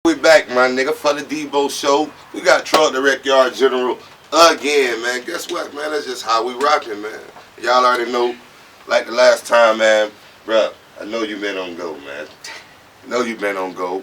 We back, my nigga, for the Debo show. We got Trump, the Rec Yard General, again, man. Guess what, man? That's just how we rockin', man. Y'all already know, like the last time, man. Bruh, I know you been on go, man. I know you been on go.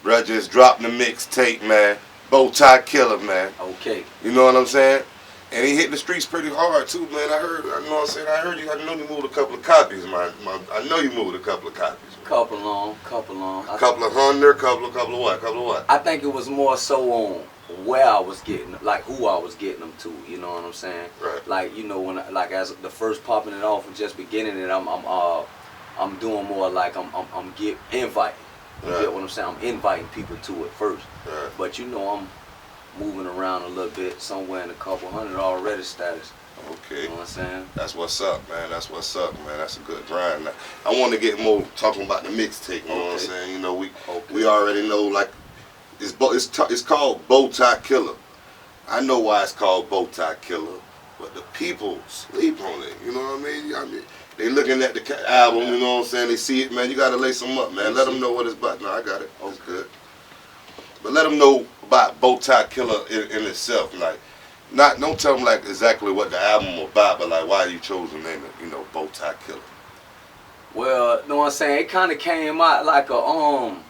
Bruh just dropped the mixtape, man. Bow Tie Killer, man. Okay. You know what I'm saying? And he hit the streets pretty hard too, man. I know what I'm saying. I heard you. I know you moved a couple of copies, man. I know you moved a couple of copies. Couple on. Couple of hundred, couple of what? I think it was more so on where I was getting, like who I was getting them to. You know what I'm saying? Right. Like when as the first popping it off and just beginning it, I'm doing more like I'm inviting. You get what I'm saying? I'm inviting people to it first. Right. But I'm moving around a little bit, somewhere in a couple hundred already status. Okay. You know what I'm saying? That's what's up, man. That's a good grind. I want to get more talking about the mixtape. You know what I'm saying? We already know, like, it's called Bow Tie Killer. I know why it's called Bow Tie Killer, but the people sleep on it. You know what I mean? They looking at the album. You know what I'm saying? They see it, man. You gotta lace them up, man. Let them know what it's about. No, I got it. That's good. But let them know about Bow Tie Killer in itself, like. Don't tell them like exactly what the album about, but like why you chose to name it, Bow Tie Killer. Well, you know what I'm saying? It kind of came out like a I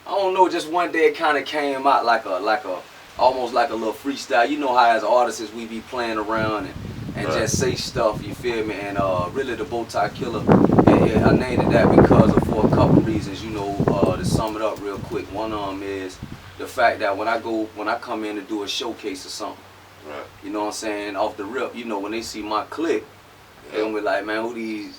don't know, just one day it kind of came out like a almost like a little freestyle. You know how as artists we be playing around and right. Just say stuff, you feel me? And really the Bow Tie Killer, I named it that because for a couple reasons, to sum it up real quick. One of them is the fact that when I come in to do a showcase or something. Right. You know what I'm saying? Off the rip, when they see my clique, they're gonna be like, man, who these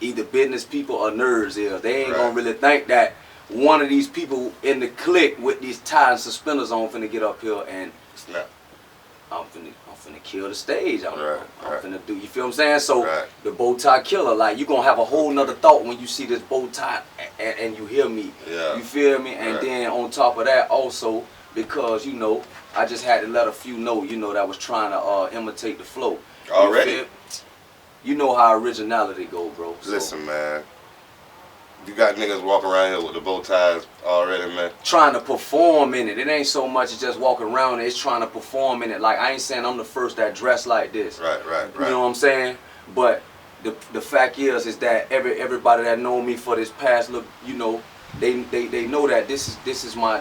either business people or nerds is? They ain't gonna really think that one of these people in the clique with these tie and suspenders on finna get up here and snap. I'm finna kill the stage. I'm finna do, you feel what I'm saying? So the Bow Tie Killer, like you gonna have a whole nother thought when you see this bow tie and you hear me. Yeah. You feel me? And then on top of that also, because I just had to let a few know, that was trying to imitate the flow. Already? You know how originality go, bro. So. Listen, man. You got niggas walking around here with the bow ties already, man. Trying to perform in it. It ain't so much as just walking around. It's trying to perform in it. Like, I ain't saying I'm the first that dress like this. Right. You know what I'm saying? But the fact is that everybody that know me for this past look, they know that this is my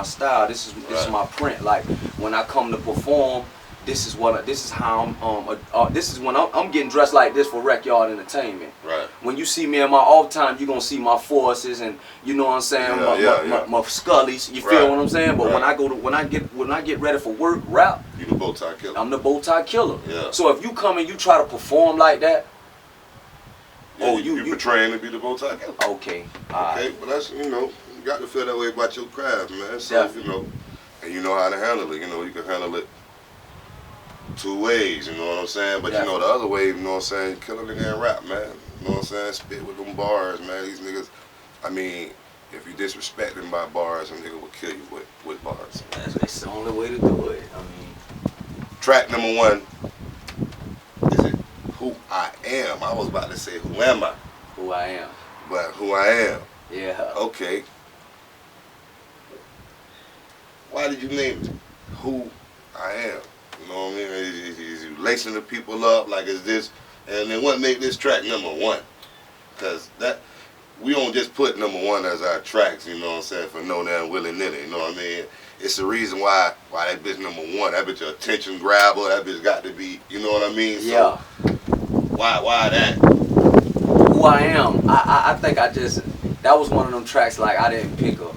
style. This is my print. Like when I come to perform, this is how this is when I'm getting dressed like this for Rec Yard Entertainment. Right. When you see me in my off time, you're gonna see my forces and you know what I'm saying, my scullies. You feel what I'm saying? But when I get ready for work, rap, you the Bow Tie Killer. I'm the Bow Tie Killer. Yeah. So if you come and you try to perform like that. Yeah, you portraying to be the Bow Tie Killer. Okay. Okay, but that's you got to feel that way about your craft, man. So Definitely. And you know how to handle it. You can handle it two ways. You know what I'm saying? But Definitely. the other way, you know what I'm saying? Kill a nigga and rap, man. You know what I'm saying? Spit with them bars, man. These niggas. I mean, if you disrespect them by bars, a nigga will kill you with bars. That's the only way to do it. I mean. Track number 1. Is it Who I Am? I was about to say Who Am I? Who I Am. But Who I Am. Yeah. Okay. Why did you name it Who I Am? You know what I mean? Is you lacing the people up like is this? And then what made this track number 1? Because we don't just put number 1 as our tracks, you know what I'm saying, for no damn willy-nilly, you know what I mean? It's the reason why that bitch number 1, that bitch attention grabber, that bitch got to be, you know what I mean? Yeah. So, why that? Who I Am, I think that was one of them tracks like I didn't pick a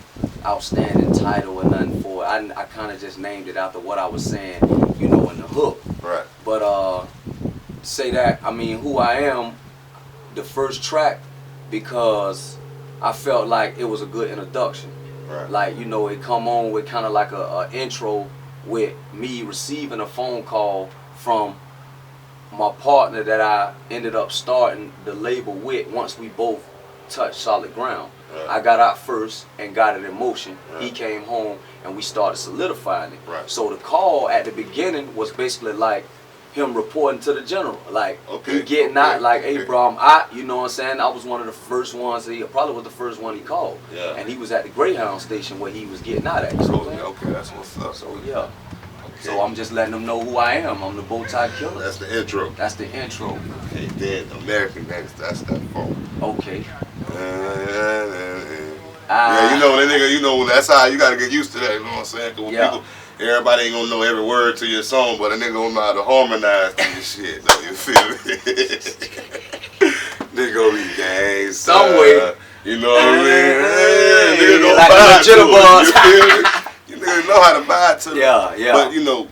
outstanding title or nothing for it. I kind of just named it after what I was saying, in the hook. Right. But say that, I mean, Who I Am, the first track, because I felt like it was a good introduction. Right. Like, it come on with kind of like a intro with me receiving a phone call from my partner that I ended up starting the label with once we both touched solid ground. Right. I got out first and got it in motion. Right. He came home and we started solidifying it. Right. So the call at the beginning was basically like, him reporting to the general, like Okay, he getting okay, out, like, okay. hey bro, I'm out, you know what I'm saying? I was one of the first ones, he probably was the first one he called. Yeah. And he was at the Greyhound station where he was getting out at. You know what I'm saying? Okay, that's what's up. So yeah. Okay. So I'm just letting them know who I am. I'm the Bow Tie Killer. That's the intro. That's the intro. Okay, then American Gangster, that's that phone. Okay. Yeah, you know that nigga, you know that's how you gotta get used to that, you know what I'm saying? Cause Yeah. people, everybody ain't gonna know every word to your song, but a nigga gonna know how to harmonize to your shit, though, you feel me? Nigga gonna be gangsta. Some way. You know what I mean? Nigga gonna like vibe to jitterbugs. it, you feel me? You niggas know how to vibe to it. Yeah, yeah. But you know,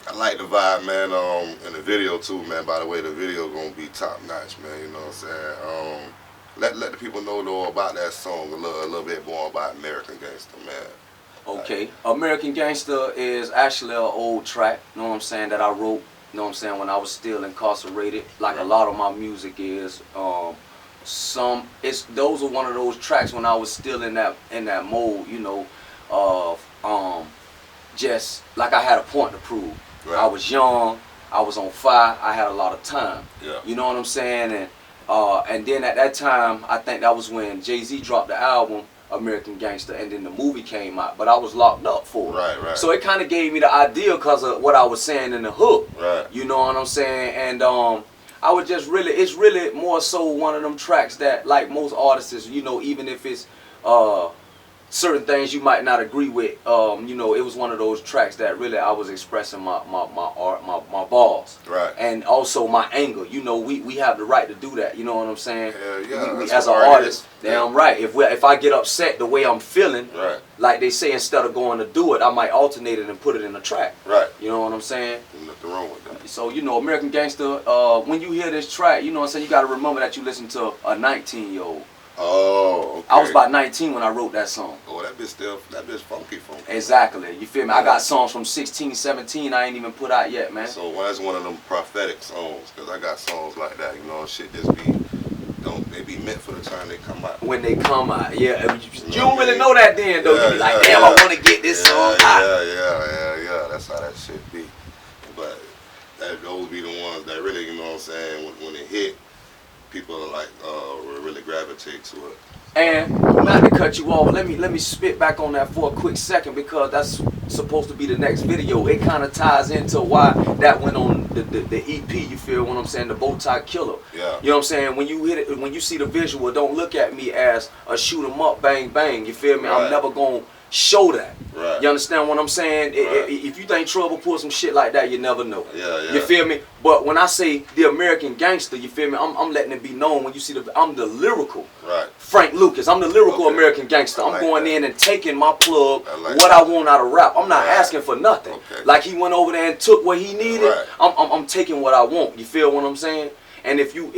I like the vibe, man, and the video too, man. By the way, the video gonna be top notch, man, you know what I'm saying? Let the people know though about that song a little bit more about American Gangster, man. Okay. American Gangster is actually an old track, you know what I'm saying, that I wrote, you know what I'm saying, when I was still incarcerated. Like a lot of my music is. Those are one of those tracks when I was still in that mode, you know, of just like I had a point to prove. Right. I was young, I was on fire, I had a lot of time. Yeah. You know what I'm saying? And then at that time, I think that was when Jay-Z dropped the album American Gangster, and then the movie came out. But I was locked up for it. Right, right. So it kind of gave me the idea because of what I was saying in the hook. Right. You know what I'm saying? And I would just really, it's really more so one of them tracks that, like most artists, you know, even if it's certain things you might not agree with, you know, it was one of those tracks that really I was expressing my art, my balls. Right. And also my anger. You know, we have the right to do that. You know what I'm saying? Hell yeah, We that's as an what art artist, is. damn right. If I get upset the way I'm feeling, Right. like they say, instead of going to do it, I might alternate it and put it in a track. Right. You know what I'm saying? There's nothing wrong with that. So, you know, American Gangster, when you hear this track, you know what I'm saying, you got to remember that you listen to a 19-year-old. Oh, okay. I was about 19 when I wrote that song. Oh, that bitch funky. Exactly. You feel me? I got songs from 16, 17 I ain't even put out yet, man. So why is one of them prophetic songs? Because I got songs like that, you know, shit just they be meant for the time they come out. When they come out, yeah. You don't really know that then, though. You be like, damn, I want to get this song out. Yeah. That's how that shit be. But those be the ones that really, you know what I'm saying, when it hit, people are like, really gravitate to it. And not to cut you off, let me spit back on that for a quick second, because that's supposed to be the next video. It kind of ties into why that went on the EP. You feel what I'm saying? The Bow Tie Killer. Yeah. You know what I'm saying? When you hit it, when you see the visual, don't look at me as a shoot 'em up, bang bang. You feel me? Right. I'm never gonna show that. Right. You understand what I'm saying? Right. If you think Trouble pull some shit like that, you never know. Yeah. You feel me? But when I say the American Gangster, you feel me? I'm letting it be known. When you see I'm the lyrical. Right. Frank Lucas. I'm the lyrical Okay. American Gangster. I'm like going that. in and taking my plug, I like what that. I want out of rap. I'm not Right. asking for nothing. Okay. Like he went over there and took what he needed. Right. I'm taking what I want. You feel what I'm saying? And if you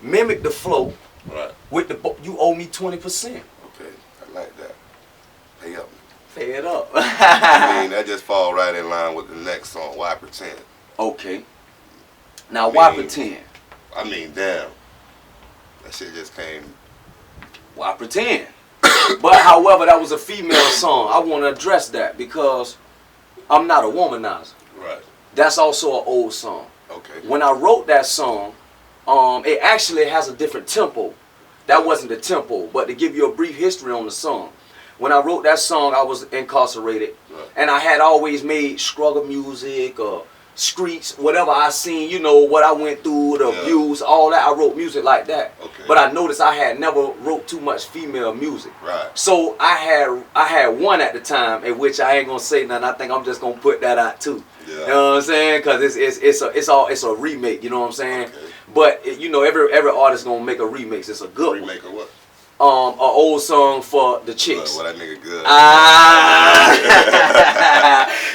mimic the flow Right. with you owe me 20%. Okay. I like that. Pay up. Pay it up. I mean, that just fall right in line with the next song, Why Pretend? Okay. Now why pretend? I mean, damn. That shit just came. Why pretend? But however, that was a female song. I want to address that because I'm not a womanizer. Right. That's also an old song. Okay. When I wrote that song, it actually has a different tempo. That wasn't the tempo, but to give you a brief history on the song. When I wrote that song, I was incarcerated, Right. and I had always made struggle music or streets, whatever I seen, you know, what I went through, the abuse, all that. I wrote music like that. Okay. But I noticed I had never wrote too much female music. Right. So I had one at the time, in which I ain't gonna say nothing. I think I'm just gonna put that out too. Yeah. You know what I'm saying? Cause it's a remake. You know what I'm saying? Okay. But you know, every artist gonna make a remix. It's a good Remake of what? one. An old song for the chicks. Well, that nigga good.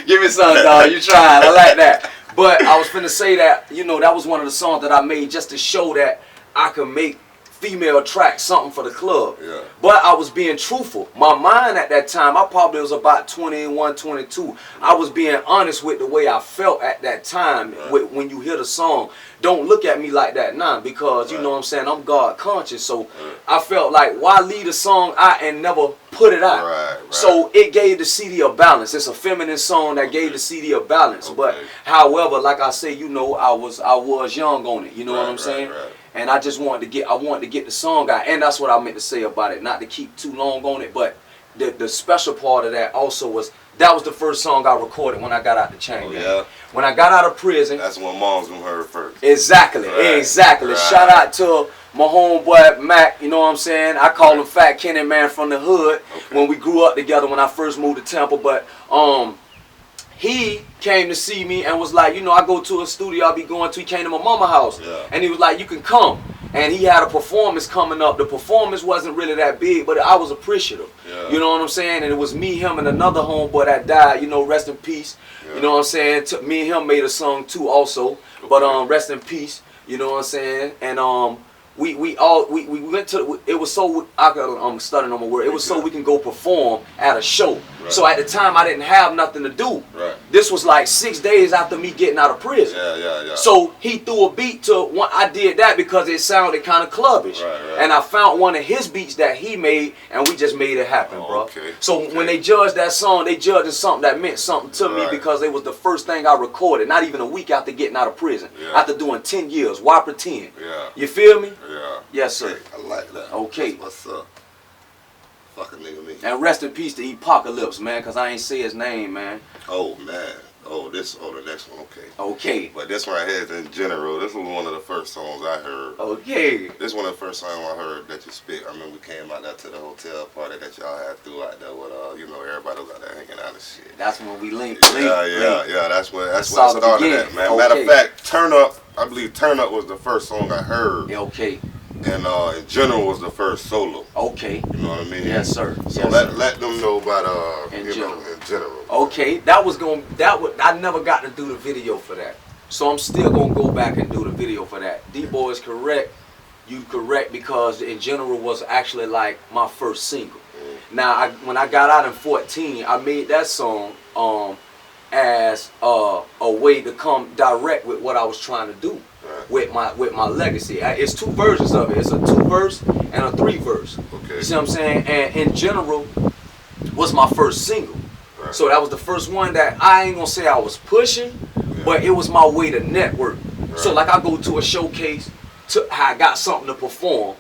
Give me some, dog. You trying? I like that. But I was finna say that, you know, that was one of the songs that I made just to show that I can make female track, something for the club. Yeah. But I was being truthful. My mind at that time, I probably was about 21, 22. I was being honest with the way I felt at that time. Right. When you hear the song, don't look at me like that now, because you know what I'm saying, I'm God conscious. So I felt like, why leave the song out and never put it out? Right. So it gave the CD a balance. It's a feminine song that gave the CD a balance. But however, like I say, you know, I was young on it. You know what I'm saying? Right. And I just wanted to get the song out, and that's what I meant to say about it. Not to keep too long on it, but the special part of that also was that was the first song I recorded when I got out the chain. Oh, yeah. When I got out of prison. That's when Mom's gonna heard first. Exactly. Right. Exactly. Right. Shout out to my homeboy Mac. You know what I'm saying? I call him Fat Kenny, man, from the hood. Okay. When we grew up together when I first moved to Tampa, but he came to see me and was like, you know, I go to a studio I be going to. He came to my mama's house, and he was like, you can come. And he had a performance coming up. The performance wasn't really that big, but I was appreciative. Yeah. You know what I'm saying? And it was me, him, and another homeboy that died. You know, rest in peace. Yeah. You know what I'm saying? Me and him made a song too, also. Okay. But rest in peace. You know what I'm saying? And we went to, it was so, I'm stuttering on my word, it was so we can go perform at a show. Right. So at the time I didn't have nothing to do. Right. This was like 6 days after me getting out of prison. Yeah. So he threw a beat to one. I did that because it sounded kind of clubbish. Right. And I found one of his beats that he made, and we just made it happen, bro. Okay. So when they judged that song, they judged something that meant something to me, because it was the first thing I recorded, not even a week after getting out of prison. Yeah. After doing 10 years. Why pretend? Yeah. You feel me? Yeah. Yes, sir. I like that. Okay. What's up? Fucking nigga me. And rest in peace to Apocalypse, man, because I ain't say his name, man. Oh, man. The next one, okay. Okay. But this one right here is In General. This was one of the first songs I heard. Okay. This one of the first songs I heard that you spit. I remember we came out there to the hotel party that y'all had through out there with, you know, everybody was out there hanging out and shit. That's when we linked. Yeah. That's where it started at, man. Okay. Matter of fact, Turn Up, I believe Turn Up was the first song I heard. Okay. And In General was the first solo. Okay. You know what I mean? Yes, sir. So let them know about In In General. Okay. I never got to do the video for that. So I'm still gonna go back and do the video for that. D-Boy is correct. You correct, because In General was actually like my first single. Now when I got out in 14, I made that song as a way to come direct with what I was trying to do. With my legacy. It's two versions of it. It's a 2-verse and a 3-verse. Okay. You see what I'm saying? And In General was my first single. Right. So that was the first one that I ain't gonna say I was pushing, but it was my way to network. Right. So like I go to a showcase, I got something to perform.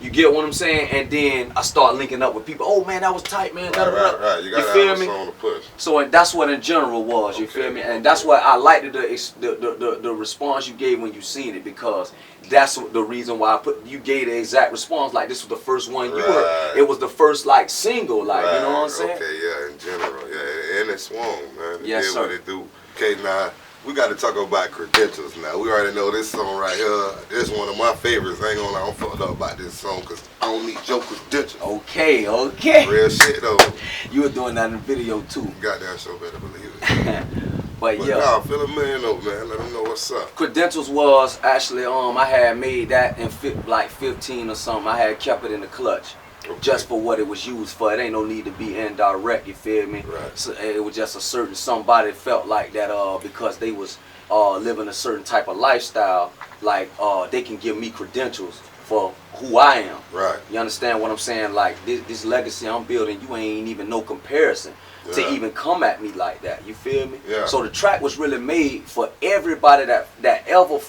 You get what I'm saying? And then I start linking up with people. Oh man, that was tight, man. Right. You feel me? Song to push. So and that's what In General was. You feel me? And that's why I liked the response you gave when you seen it, because that's the reason why you gave the exact response. Like this was the first one you heard. It was the first like single, like you know what I'm saying? Okay, yeah. In General, yeah. And it swung, man. Yes, sir. What it do. Okay, now. We got to talk about Credentials now. We already know this song right here. This is one of my favorites. I ain't gonna lie, I'm fucked up about this song because I don't need your credentials. Okay. Real shit though. You were doing that in the video too. Goddamn show better believe it. but yeah. Nah, fill them in though, man. Let them know what's up. Credentials was actually I had made that in like 15 or something. I had kept it in the clutch. Okay. Just for what it was used for. It ain't no need to be indirect, you feel me? Right. So it was just a certain somebody felt like that because they was living a certain type of lifestyle, like they can give me credentials for who I am. Right. You understand what I'm saying? Like this legacy I'm building, you ain't even no comparison to even come at me like that. You feel me? Yeah. So the track was really made for everybody that ever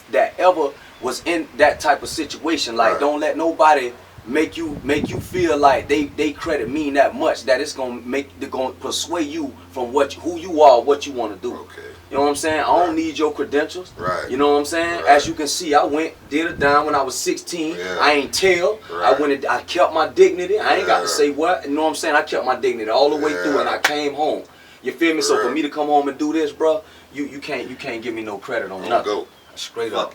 was in that type of situation. Like don't let nobody make you feel like they credit mean that much that it's gonna persuade you from who you are, what you want to do. Okay. You know what I'm saying? I don't need your credentials. Right. You know what I'm saying? As you can see, I did it down when I was 16. Yeah. I ain't tell. Right. I kept my dignity. I ain't got to say what. You know what I'm saying? I kept my dignity all the way through, and I came home. You feel me? So for me to come home and do this, bro, you can't give me no credit on nothing. Go. Straight up.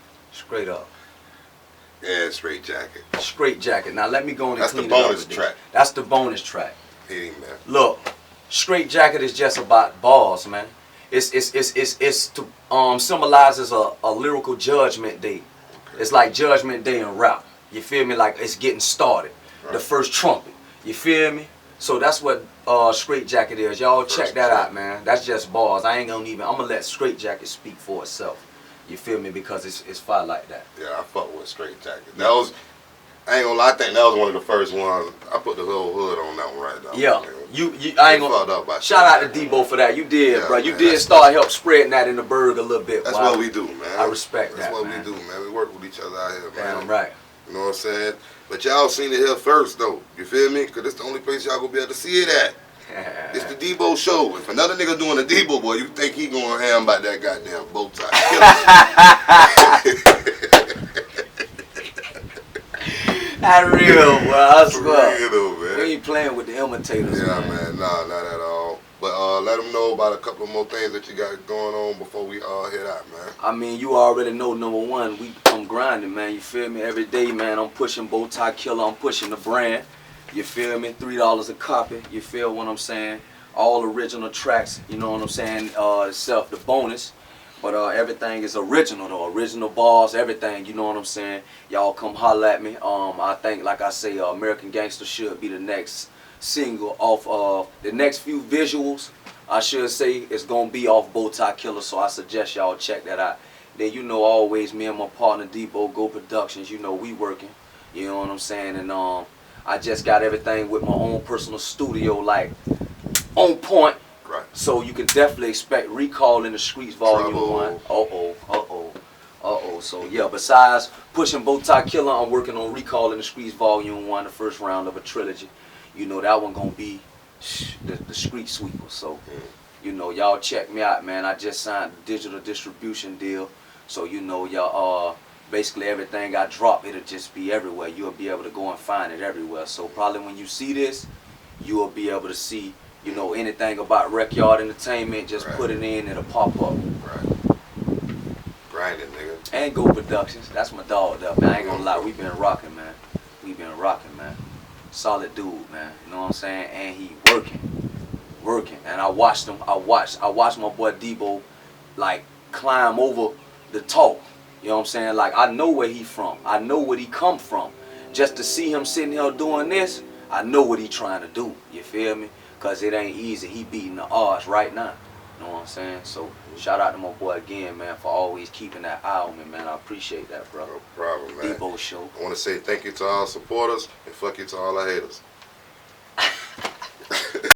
Yeah, Straight Jacket. Straight Jacket. Now let me go and That's clean the it up bonus with track. this. That's the bonus track. Hey, man. Look, Straight Jacket is just about bars, man. It's to symbolizes a lyrical judgment day. Okay. It's like Judgment Day in rap. You feel me? Like it's getting started. Right. The first trumpet. You feel me? So that's what Straight Jacket is. Y'all check that out, man. That's just bars. I ain't gonna even. I'm gonna let Straight Jacket speak for itself. You feel me? Because it's fire like that. Yeah, I fuck with Straight Jacket. That was. I ain't gonna lie, I think that was one of the first ones. I put the whole hood on that one right now. Yeah, I ain't gonna. Shout out to Debo for that. You did, yeah, bro. You did start help spreading that in the burg a little bit. That's what we do, man. I respect that. That's what we do, man. We work with each other out here, man. Damn right. You know what I'm saying? But y'all seen it here first, though. You feel me? Because it's the only place y'all gonna be able to see it at. It's the Debo show. If another nigga doing a Debo, boy, you think he going ham about that goddamn bow tie? Not real, bro. I swear. Real though, man. We ain't playing with the imitators, yeah, man. Nah, not at all. But let them know about a couple of more things that you got going on before we head out, man. I mean, you already know, number one, I'm grinding, man. You feel me? Every day, man, I'm pushing Bow Tie Killer. I'm pushing the brand. You feel me? $3 a copy. You feel what I'm saying? All original tracks, you know what I'm saying? Except the bonus. But everything is original though, original bars, everything, you know what I'm saying? Y'all come holler at me. I think, like I say, American Gangster should be the next single off the next few visuals, I should say, is gonna be off Bow Tie Killer, so I suggest y'all check that out. Then you know always me and my partner Debo Go Productions, you know we working, you know what I'm saying? And I just got everything with my own personal studio, like on point. Right. So you can definitely expect Recall in the Streets Volume 1. So yeah, besides pushing Bow Tie Killer, I'm working on Recall in the Streets Volume 1, the first round of a trilogy. You know that one gonna be the street sweeper. So you know y'all check me out, man. I just signed a digital distribution deal. So you know y'all basically everything I drop, it'll just be everywhere. You'll be able to go and find it everywhere. So probably when you see this, you will be able to see, you know, anything about Recyard Entertainment, just put it in, it'll pop up. Right. Grinding, nigga. And Go Productions. That's my dog though, man. I ain't gonna lie, we been rocking, man. We been rocking, man. Solid dude, man. You know what I'm saying? And he working. And I watched him, I watched my boy Debo like climb over the talk. You know what I'm saying? Like I know where he from. I know where he come from. Just to see him sitting here doing this, I know what he trying to do. You feel me? Cause it ain't easy. He beating the odds right now. You know what I'm saying? So shout out to my boy again, man, for always keeping that eye on me, man. I appreciate that, bro. No problem, man. Debo Show. I want to say thank you to all supporters and fuck you to all our haters.